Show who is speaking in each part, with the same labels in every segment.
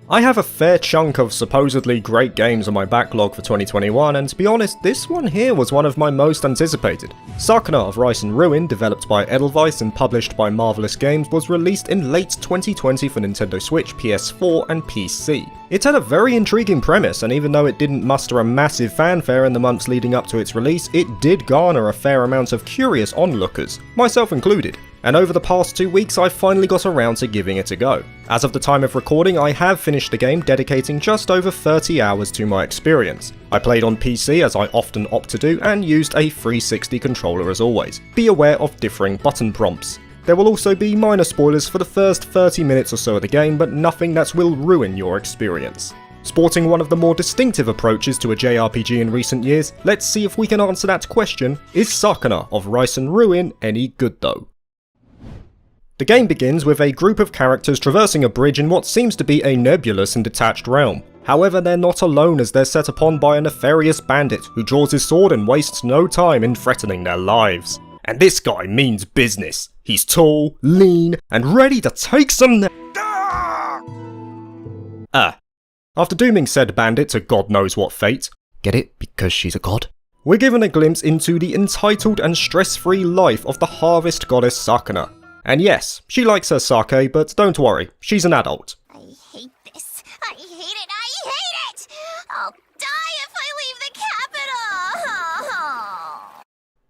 Speaker 1: I have a fair chunk of supposedly great games on my backlog for 2021, and to be honest, this one here was one of my most anticipated. Sakuna of Rice and Ruin, developed by Edelweiss and published by Marvelous Games, was released in late 2020 for Nintendo Switch, PS4 and PC. It had a very intriguing premise, and even though it didn't muster a massive fanfare in the months leading up to its release, it did garner a fair amount of curious onlookers, myself included. And over the past 2 weeks I've finally got around to giving it a go. As of the time of recording, I have finished the game, dedicating just over 30 hours to my experience. I played on PC as I often opt to do, and used a 360 controller as always. Be aware of differing button prompts. There will also be minor spoilers for the first 30 minutes or so of the game, but nothing that will ruin your experience. Sporting one of the more distinctive approaches to a JRPG in recent years, let's see if we can answer that question: is Sakuna of Rice and Ruin any good though? The game begins with a group of characters traversing a bridge in what seems to be a nebulous and detached realm. However, they're not alone, as they're set upon by a nefarious bandit who draws his sword and wastes no time in threatening their lives. And this guy means business. He's tall, lean, and ready to take some After dooming said bandit to God knows what fate, get it? Because she's a god? We're given a glimpse into the entitled and stress-free life of the harvest goddess Sakuna. And yes, she likes her sake, but don't worry, she's an adult.
Speaker 2: I hate this. I hate it. I hate it! I'll die if I leave the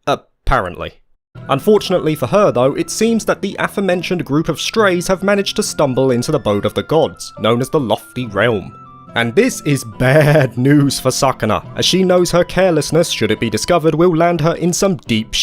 Speaker 2: capital!
Speaker 1: Apparently. Unfortunately for her though, it seems that the aforementioned group of strays have managed to stumble into the abode of the gods, known as the Lofty Realm. And this is bad news for Sakuna, as she knows her carelessness, should it be discovered, will land her in some deep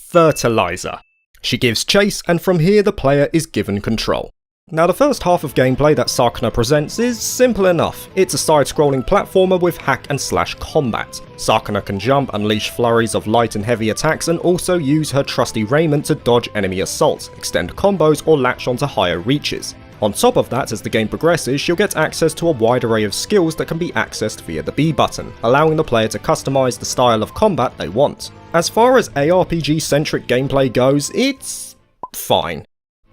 Speaker 1: fertilizer. She gives chase, and from here the player is given control. Now the first half of gameplay that Sakuna presents is simple enough. It's a side-scrolling platformer with hack and slash combat. Sakuna can jump, unleash flurries of light and heavy attacks, and also use her trusty raiment to dodge enemy assaults, extend combos, or latch onto higher reaches. On top of that, as the game progresses, she'll get access to a wide array of skills that can be accessed via the B button, allowing the player to customize the style of combat they want. As far as ARPG-centric gameplay goes, it's fine.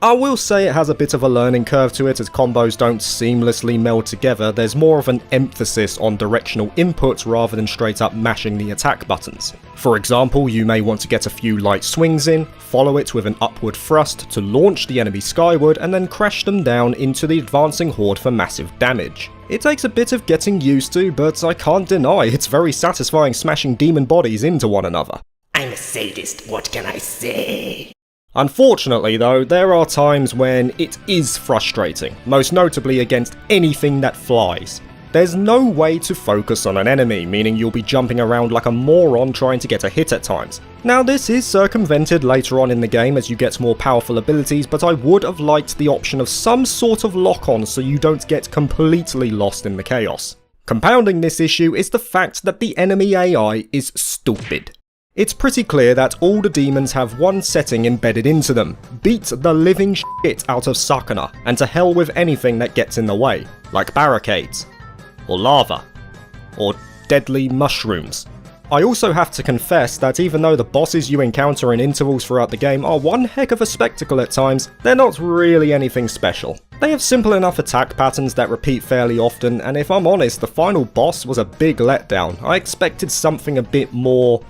Speaker 1: I will say it has a bit of a learning curve to it, as combos don't seamlessly meld together. There's more of an emphasis on directional input rather than straight up mashing the attack buttons. For example, you may want to get a few light swings in, follow it with an upward thrust to launch the enemy skyward, and then crash them down into the advancing horde for massive damage. It takes a bit of getting used to, but I can't deny it's very satisfying smashing demon bodies into one another.
Speaker 3: I'm a sadist, what can I say?
Speaker 1: Unfortunately though, there are times when it is frustrating, most notably against anything that flies. There's no way to focus on an enemy, meaning you'll be jumping around like a moron trying to get a hit at times. Now this is circumvented later on in the game as you get more powerful abilities, but I would have liked the option of some sort of lock-on so you don't get completely lost in the chaos. Compounding this issue is the fact that the enemy AI is stupid. It's pretty clear that all the demons have one setting embedded into them: beat the living shit out of Sakuna, and to hell with anything that gets in the way, like barricades, or lava, or deadly mushrooms. I also have to confess that even though the bosses you encounter in intervals throughout the game are one heck of a spectacle at times, they're not really anything special. They have simple enough attack patterns that repeat fairly often, and if I'm honest, the final boss was a big letdown. I expected something a bit more,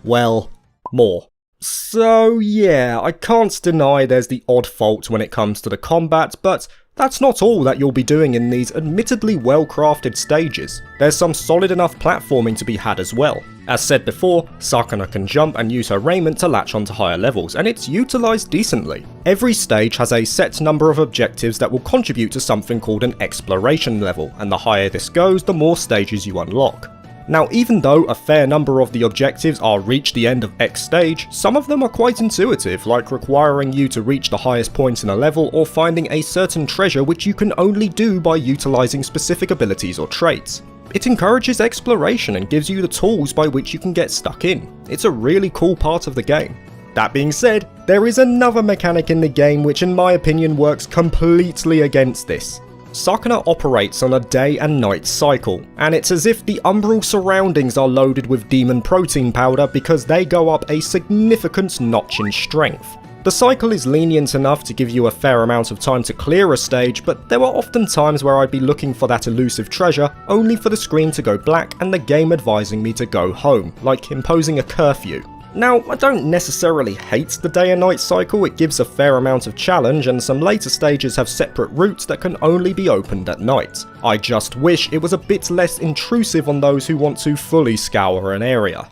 Speaker 1: well, more. So yeah, I can't deny there's the odd fault when it comes to the combat, but that's not all that you'll be doing in these admittedly well-crafted stages. There's some solid enough platforming to be had as well. As said before, Sakuna can jump and use her raiment to latch onto higher levels, and it's utilised decently. Every stage has a set number of objectives that will contribute to something called an exploration level, and the higher this goes, the more stages you unlock. Now, even though a fair number of the objectives are reach the end of X stage, some of them are quite intuitive, like requiring you to reach the highest point in a level or finding a certain treasure which you can only do by utilising specific abilities or traits. It encourages exploration and gives you the tools by which you can get stuck in. It's a really cool part of the game. That being said, there is another mechanic in the game which in my opinion works completely against this. Sakuna operates on a day and night cycle, and it's as if the umbral surroundings are loaded with demon protein powder because they go up a significant notch in strength. The cycle is lenient enough to give you a fair amount of time to clear a stage, but there were often times where I'd be looking for that elusive treasure, only for the screen to go black and the game advising me to go home, like imposing a curfew. Now, I don't necessarily hate the day and night cycle, it gives a fair amount of challenge, and some later stages have separate routes that can only be opened at night. I just wish it was a bit less intrusive on those who want to fully scour an area.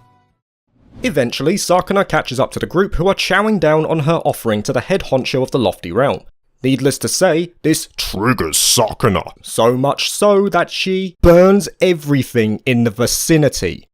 Speaker 1: Eventually, Sakuna catches up to the group who are chowing down on her offering to the head honcho of the Lofty Realm. Needless to say, this triggers Sakuna, so much so that she burns everything in the vicinity.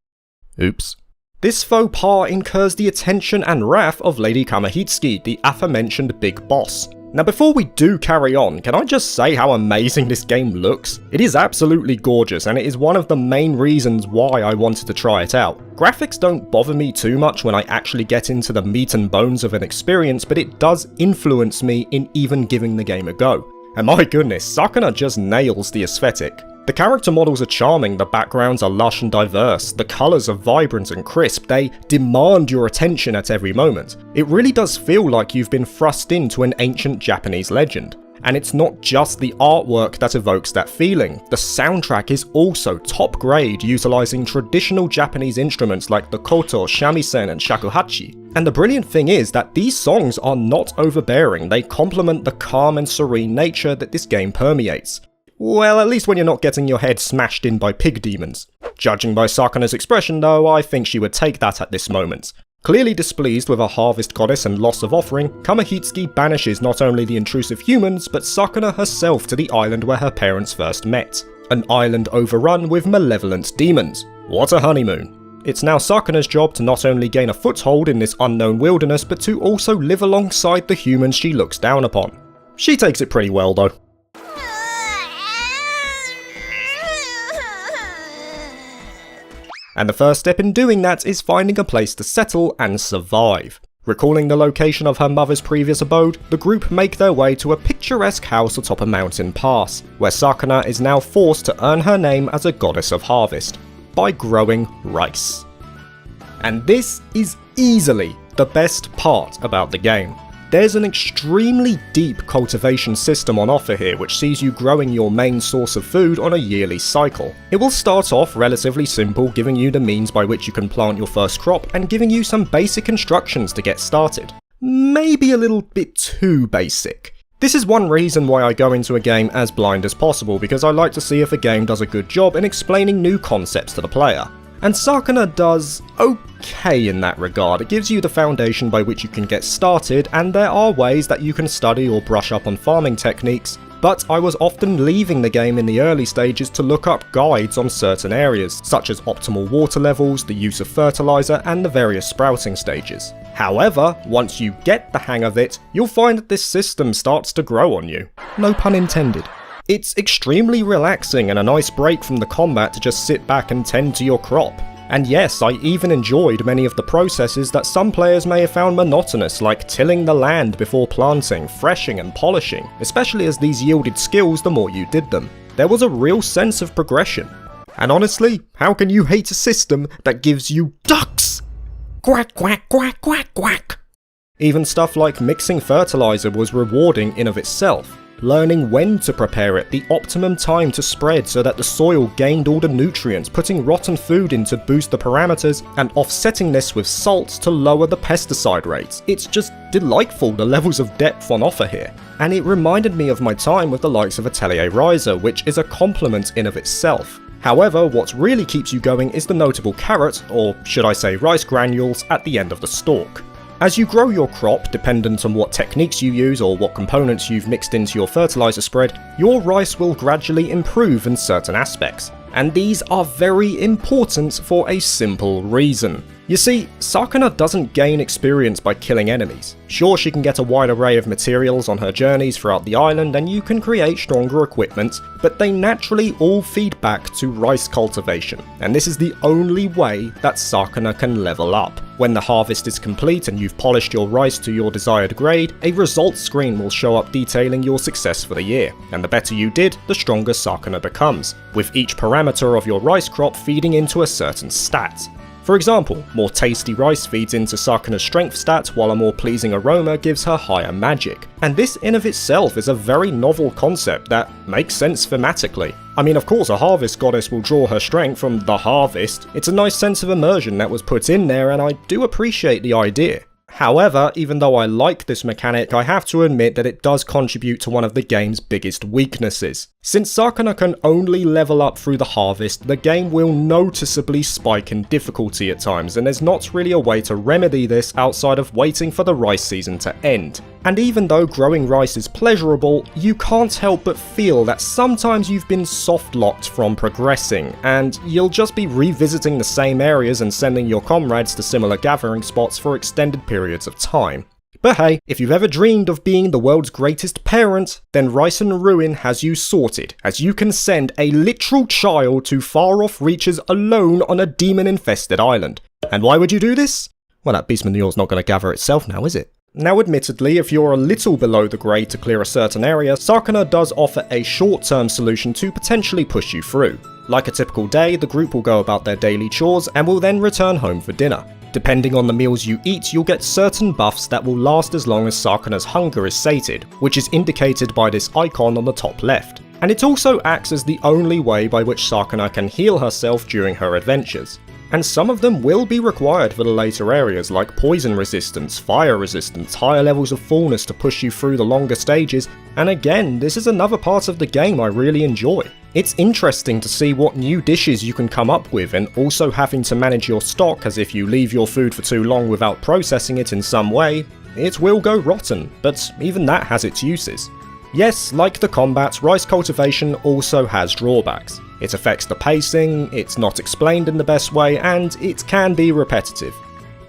Speaker 1: Oops. This faux pas incurs the attention and wrath of Lady Kamahitsuki, the aforementioned big boss. Now before we do carry on, can I just say how amazing this game looks? It is absolutely gorgeous, and it is one of the main reasons why I wanted to try it out. Graphics don't bother me too much when I actually get into the meat and bones of an experience, but it does influence me in even giving the game a go. And my goodness, Sakuna just nails the aesthetic. The character models are charming, the backgrounds are lush and diverse, the colours are vibrant and crisp, they demand your attention at every moment. It really does feel like you've been thrust into an ancient Japanese legend. And it's not just the artwork that evokes that feeling, the soundtrack is also top grade, utilising traditional Japanese instruments like the koto, shamisen and shakuhachi. And the brilliant thing is that these songs are not overbearing, they complement the calm and serene nature that this game permeates. Well, at least when you're not getting your head smashed in by pig demons. Judging by Sakuna's expression though, I think she would take that at this moment. Clearly displeased with her harvest goddess and loss of offering, Kamahitsuki banishes not only the intrusive humans, but Sakuna herself to the island where her parents first met. An island overrun with malevolent demons. What a honeymoon. It's now Sakuna's job to not only gain a foothold in this unknown wilderness, but to also live alongside the humans she looks down upon. She takes it pretty well though. And the first step in doing that is finding a place to settle and survive. Recalling the location of her mother's previous abode, the group make their way to a picturesque house atop a mountain pass, where Sakuna is now forced to earn her name as a goddess of harvest, by growing rice. And this is easily the best part about the game. There's an extremely deep cultivation system on offer here which sees you growing your main source of food on a yearly cycle. It will start off relatively simple, giving you the means by which you can plant your first crop and giving you some basic instructions to get started. Maybe a little bit too basic. This is one reason why I go into a game as blind as possible, because I like to see if a game does a good job in explaining new concepts to the player. And Sakuna does okay in that regard. It gives you the foundation by which you can get started, and there are ways that you can study or brush up on farming techniques, but I was often leaving the game in the early stages to look up guides on certain areas, such as optimal water levels, the use of fertilizer, and the various sprouting stages. However, once you get the hang of it, you'll find that this system starts to grow on you. No pun intended. It's extremely relaxing and a nice break from the combat to just sit back and tend to your crop. And yes, I even enjoyed many of the processes that some players may have found monotonous, like tilling the land before planting, threshing and polishing, especially as these yielded skills the more you did them. There was a real sense of progression. And honestly, how can you hate a system that gives you ducks? Quack, quack, quack, quack, quack. Even stuff like mixing fertilizer was rewarding in of itself. Learning when to prepare it, the optimum time to spread so that the soil gained all the nutrients, putting rotten food in to boost the parameters, and offsetting this with salts to lower the pesticide rates. It's just delightful, the levels of depth on offer here. And it reminded me of my time with the likes of Atelier Riser, which is a compliment in of itself. However, what really keeps you going is the notable carrot, or should I say rice granules, at the end of the stalk. As you grow your crop, dependent on what techniques you use or what components you've mixed into your fertilizer spread, your rice will gradually improve in certain aspects. And these are very important for a simple reason. You see, Sakuna doesn't gain experience by killing enemies. Sure, she can get a wide array of materials on her journeys throughout the island and you can create stronger equipment, but they naturally all feed back to rice cultivation, and this is the only way that Sakuna can level up. When the harvest is complete and you've polished your rice to your desired grade, a results screen will show up detailing your success for the year, and the better you did, the stronger Sakuna becomes, with each parameter of your rice crop feeding into a certain stat. For example, more tasty rice feeds into Sakuna's strength stat, while a more pleasing aroma gives her higher magic. And this in of itself is a very novel concept that makes sense thematically. I mean, of course a harvest goddess will draw her strength from the harvest. It's a nice sense of immersion that was put in there, and I do appreciate the idea. However, even though I like this mechanic, I have to admit that it does contribute to one of the game's biggest weaknesses. Since Sakuna can only level up through the harvest, the game will noticeably spike in difficulty at times, and there's not really a way to remedy this outside of waiting for the rice season to end. And even though growing rice is pleasurable, you can't help but feel that sometimes you've been soft-locked from progressing, and you'll just be revisiting the same areas and sending your comrades to similar gathering spots for extended periods of time. But hey, if you've ever dreamed of being the world's greatest parent, then Rice and Ruin has you sorted, as you can send a literal child to far-off reaches alone on a demon-infested island. And why would you do this? Well, that beast manure's not going to gather itself now, is it? Now admittedly, if you're a little below the grade to clear a certain area, Sakuna does offer a short-term solution to potentially push you through. Like a typical day, the group will go about their daily chores and will then return home for dinner. Depending on the meals you eat, you'll get certain buffs that will last as long as Sakuna's hunger is sated, which is indicated by this icon on the top left. And it also acts as the only way by which Sakuna can heal herself during her adventures. And some of them will be required for the later areas, like poison resistance, fire resistance, higher levels of fullness to push you through the longer stages, and again, this is another part of the game I really enjoy. It's interesting to see what new dishes you can come up with, and also having to manage your stock, as if you leave your food for too long without processing it in some way, it will go rotten, but even that has its uses. Yes, like the combat, rice cultivation also has drawbacks. It affects the pacing, it's not explained in the best way, and it can be repetitive.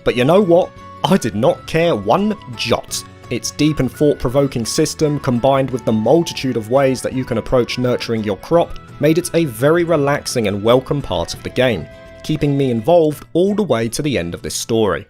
Speaker 1: But you know what? I did not care one jot. Its deep and thought-provoking system, combined with the multitude of ways that you can approach nurturing your crop, made it a very relaxing and welcome part of the game, keeping me involved all the way to the end of this story.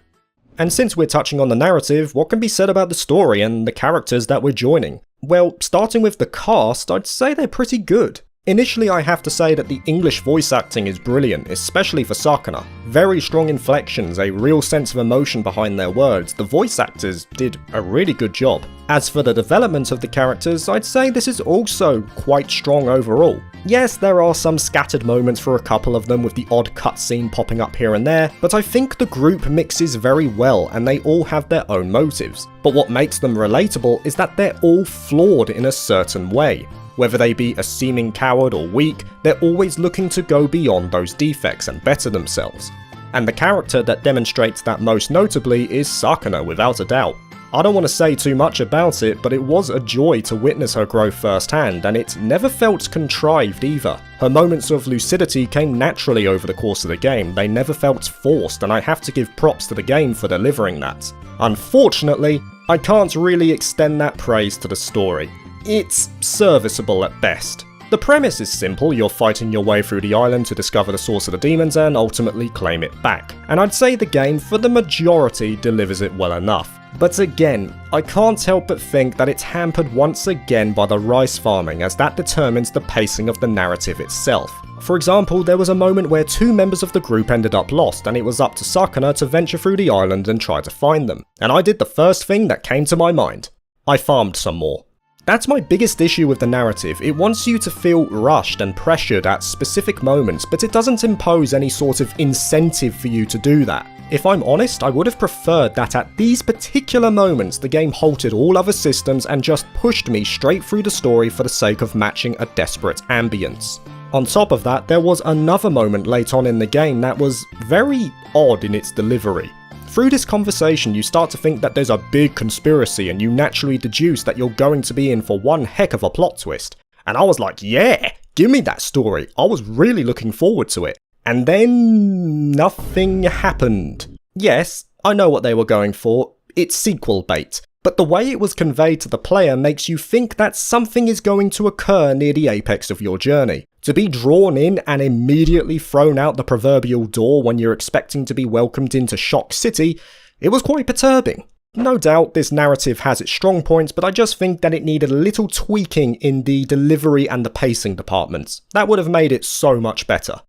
Speaker 1: And since we're touching on the narrative, what can be said about the story and the characters that we're joining? Well, starting with the cast, I'd say they're pretty good. Initially, I have to say that the English voice acting is brilliant, especially for Sakuna. Very strong inflections, a real sense of emotion behind their words. The voice actors did a really good job. As for the development of the characters, I'd say this is also quite strong overall. Yes, there are some scattered moments for a couple of them with the odd cutscene popping up here and there, but I think the group mixes very well and they all have their own motives. But what makes them relatable is that they're all flawed in a certain way. Whether they be a seeming coward or weak, they're always looking to go beyond those defects and better themselves. And the character that demonstrates that most notably is Sakuna, without a doubt. I don't want to say too much about it, but it was a joy to witness her growth firsthand, and it never felt contrived either. Her moments of lucidity came naturally over the course of the game, they never felt forced, and I have to give props to the game for delivering that. Unfortunately, I can't really extend that praise to the story. It's serviceable at best. The premise is simple, you're fighting your way through the island to discover the source of the demons and ultimately claim it back. And I'd say the game, for the majority, delivers it well enough. But again, I can't help but think that it's hampered once again by the rice farming, as that determines the pacing of the narrative itself. For example, there was a moment where two members of the group ended up lost, and it was up to Sakuna to venture through the island and try to find them. And I did the first thing that came to my mind. I farmed some more. That's my biggest issue with the narrative. It wants you to feel rushed and pressured at specific moments, but it doesn't impose any sort of incentive for you to do that. If I'm honest, I would have preferred that at these particular moments the game halted all other systems and just pushed me straight through the story for the sake of matching a desperate ambience. On top of that, there was another moment late on in the game that was very odd in its delivery. Through this conversation, you start to think that there's a big conspiracy and you naturally deduce that you're going to be in for one heck of a plot twist. And I was like, yeah, give me that story. I was really looking forward to it. And then nothing happened. Yes, I know what they were going for. It's sequel bait. But the way it was conveyed to the player makes you think that something is going to occur near the apex of your journey. To be drawn in and immediately thrown out the proverbial door when you're expecting to be welcomed into Shock City, it was quite perturbing. No doubt this narrative has its strong points, but I just think that it needed a little tweaking in the delivery and the pacing departments. That would have made it so much better.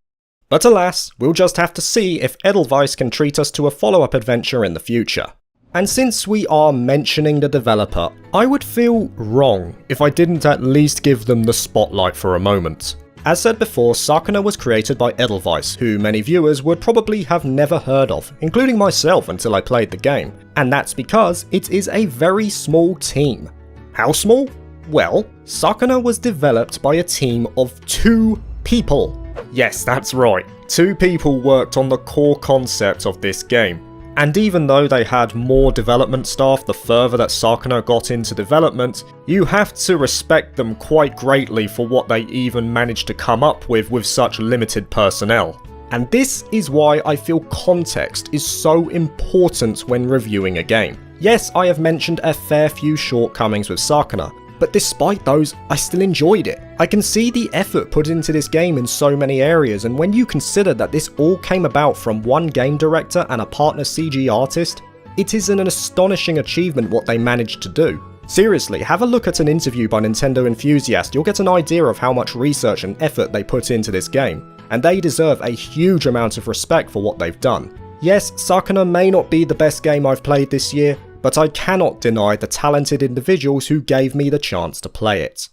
Speaker 1: But alas, we'll just have to see if Edelweiss can treat us to a follow-up adventure in the future. And since we are mentioning the developer, I would feel wrong if I didn't at least give them the spotlight for a moment. As said before, Sakuna was created by Edelweiss, who many viewers would probably have never heard of, including myself until I played the game, and that's because it is a very small team. How small? Well, Sakuna was developed by a team of 2 people. Yes, that's right, 2 people worked on the core concept of this game. And even though they had more development staff the further that Sakuna got into development, you have to respect them quite greatly for what they even managed to come up with such limited personnel. And this is why I feel context is so important when reviewing a game. Yes, I have mentioned a fair few shortcomings with Sakuna, but despite those, I still enjoyed it. I can see the effort put into this game in so many areas, and when you consider that this all came about from one game director and a partner CG artist, it is an astonishing achievement what they managed to do. Seriously, have a look at an interview by Nintendo Enthusiast, you'll get an idea of how much research and effort they put into this game, and they deserve a huge amount of respect for what they've done. Yes, Sakuna may not be the best game I've played this year, but I cannot deny the talented individuals who gave me the chance to play it.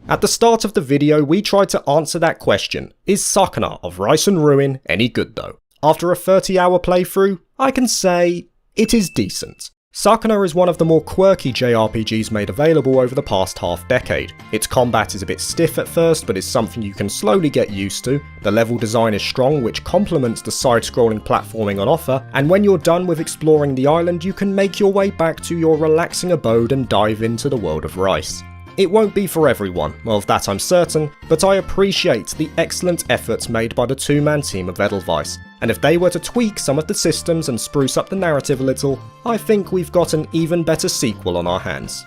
Speaker 1: At the start of the video, we tried to answer that question: is Sakuna of Rise and Ruin any good though? After a 30-hour playthrough, I can say it is decent. Sakuna is one of the more quirky JRPGs made available over the past half-decade. Its combat is a bit stiff at first, but is something you can slowly get used to. The level design is strong, which complements the side-scrolling platforming on offer, and when you're done with exploring the island, you can make your way back to your relaxing abode and dive into the world of Rice. It won't be for everyone, of that I'm certain, but I appreciate the excellent efforts made by the 2-man team of Edelweiss, and if they were to tweak some of the systems and spruce up the narrative a little, I think we've got an even better sequel on our hands.